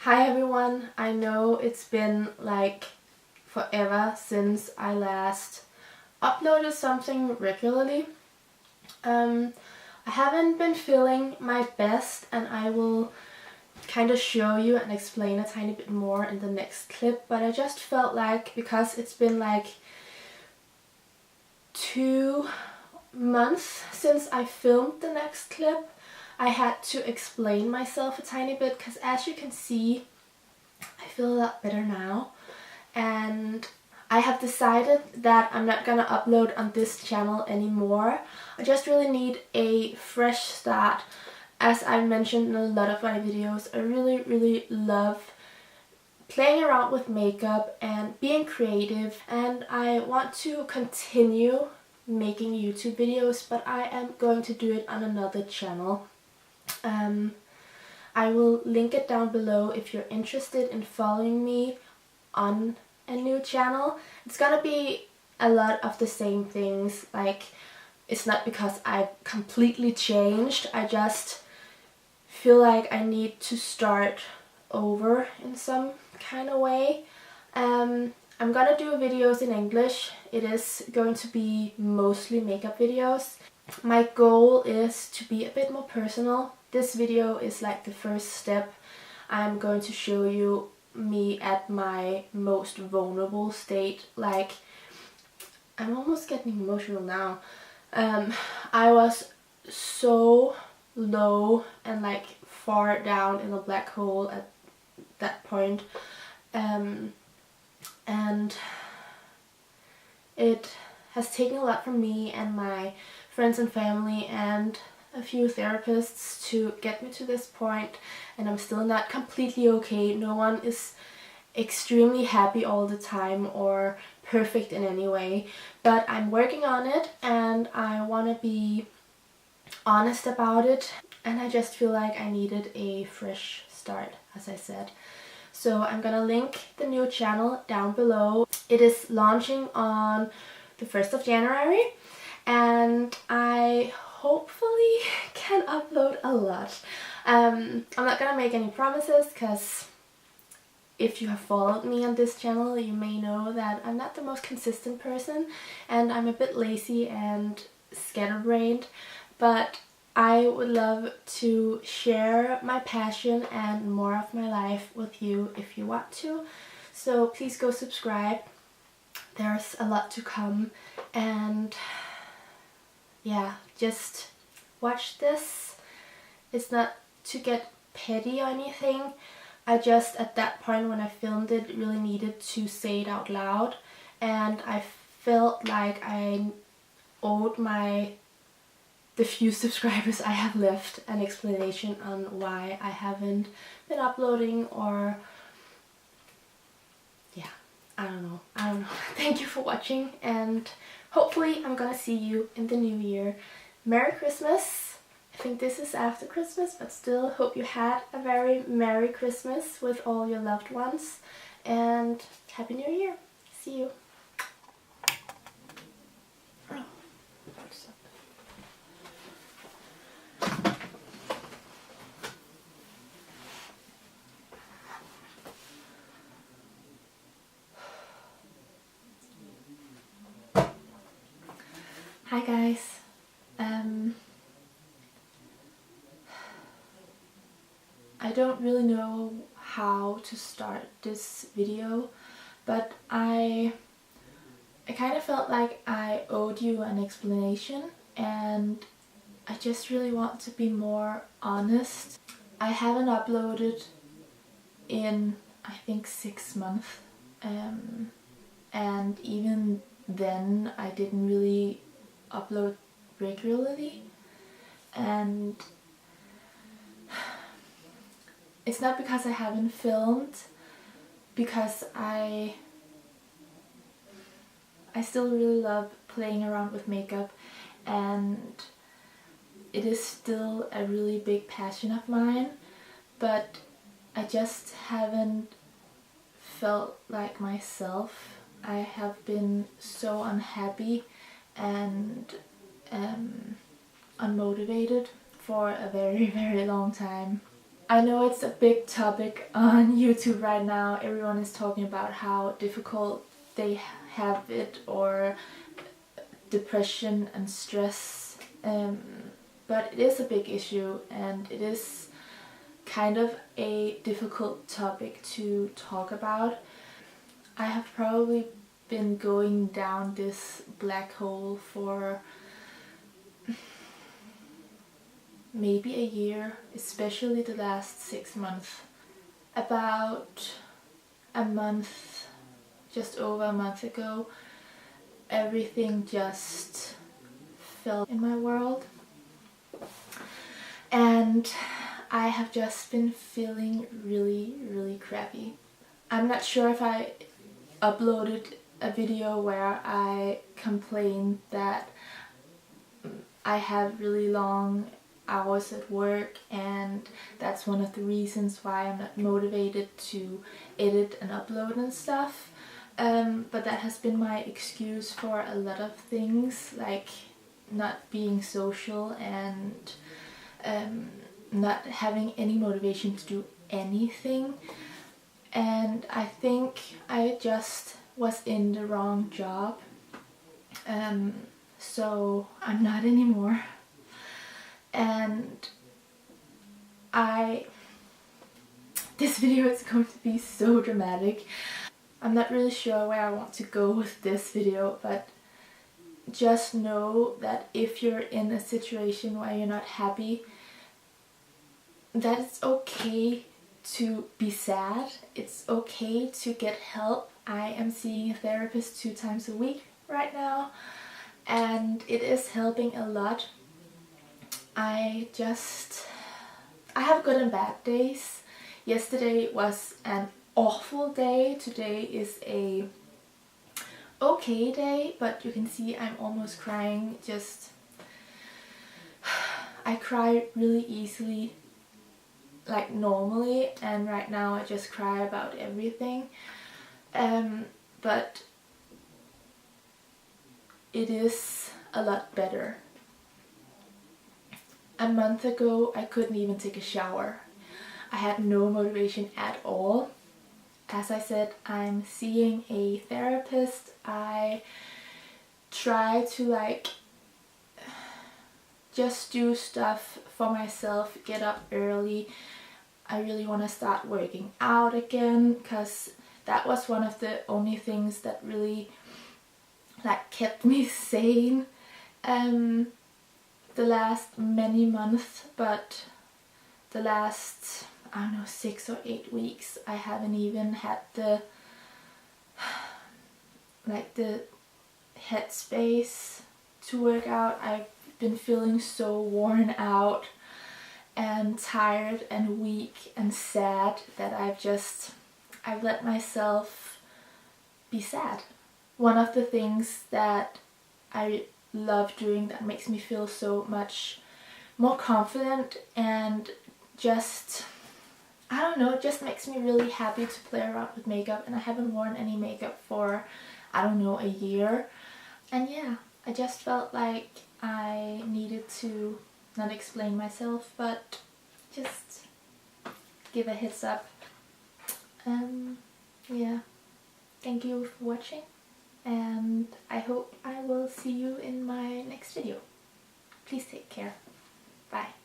Hi everyone, I know it's been like forever since I last uploaded something regularly. I haven't been feeling my best, and I will kind of show you and explain a tiny bit more in the next clip, but I just felt like because it's been like 2 months since I filmed the next clip, I had to explain myself a tiny bit because, as you can see, I feel a lot better now, and I have decided that I'm not gonna upload on this channel anymore. I just really need a fresh start. As I mentioned in a lot of my videos, I really love playing around with makeup and being creative, and I want to continue making YouTube videos, but I am going to do it on another channel. I will link it down below if you're interested in following me on a new channel. It's gonna be a lot of the same things. Like, it's not because I've completely changed, I just feel like I need to start over in some kind of way. I'm gonna do videos in English. It is going to be mostly makeup videos. My goal is to be a bit more personal. This video is like the first step. I'm going to show you me at my most vulnerable state. Like, I'm almost getting emotional now. I was so low and like far down in a black hole at that point, and it has taken a lot from me and my friends and family and a few therapists to get me to this point, and I'm still not completely okay. No one is extremely happy all the time or perfect in any way, but I'm working on it and I want to be honest about it, and I just feel like I needed a fresh start, as I said. So I'm gonna link the new channel down below. It is launching on the 1st of January, and I hopefully can upload a lot. I'm not gonna make any promises because if you have followed me on this channel, you may know that I'm not the most consistent person and I'm a bit lazy and scatterbrained, but I would love to share my passion and more of my life with you if you want to. So please go subscribe. There's a lot to come, and yeah, just watch this. It's not to get petty or anything. I just, at that point when I filmed it, really needed to say it out loud, and I felt like I owed the few subscribers I have left an explanation on why I haven't been uploading, or yeah, I don't know. Thank you for watching, and hopefully I'm gonna see you in the new year. Merry Christmas! I think this is after Christmas, but still, hope you had a very Merry Christmas with all your loved ones, and Happy New Year! See you! Hi guys! I don't really know how to start this video, but I kind of felt like I owed you an explanation, and I just really want to be more honest. I haven't uploaded in, I think, 6 months, and even then I didn't really upload regularly, and it's not because I haven't filmed, because I still really love playing around with makeup, and it is still a really big passion of mine, but I just haven't felt like myself. I have been so unhappy and unmotivated for a very long time. I know it's a big topic on YouTube right now. Everyone is talking about how difficult they have it, or depression and stress, but it is a big issue, and it is kind of a difficult topic to talk about. I have probably been going down this black hole for maybe a year, especially the last 6 months. About a month, just over a month ago, everything just fell in my world, and I have just been feeling really crappy. I'm not sure if I uploaded a video where I complained that I have really long hours at work, and that's one of the reasons why I'm not motivated to edit and upload and stuff. But that has been my excuse for a lot of things, like not being social and not having any motivation to do anything. And I think I just was in the wrong job, so I'm not anymore. And this video is going to be so dramatic. I'm not really sure where I want to go with this video, but just know that if you're in a situation where you're not happy, that it's okay to be sad. It's okay to get help. I am seeing a therapist 2 times a week right now, and it is helping a lot. I have good and bad days. Yesterday was an awful day. Today is a okay day, but you can see I'm almost crying. I cry really easily, like normally, and right now I just cry about everything. But it is a lot better. A month ago I couldn't even take a shower. I had no motivation at all. As I said, I'm seeing a therapist. I try to just do stuff for myself, get up early. I really want to start working out again, because that was one of the only things that really kept me sane the last many months. But the last, I don't know, 6 or 8 weeks, I haven't even had the headspace to work out. I've been feeling so worn out and tired and weak and sad that I've let myself be sad. One of the things that I love doing that makes me feel so much more confident and just, I don't know, it just makes me really happy to play around with makeup, and I haven't worn any makeup for, I don't know, a year. And yeah, I just felt like I needed to not explain myself, but just give a heads up. Yeah, thank you for watching, and I hope I will see you in my next video. Please take care. Bye.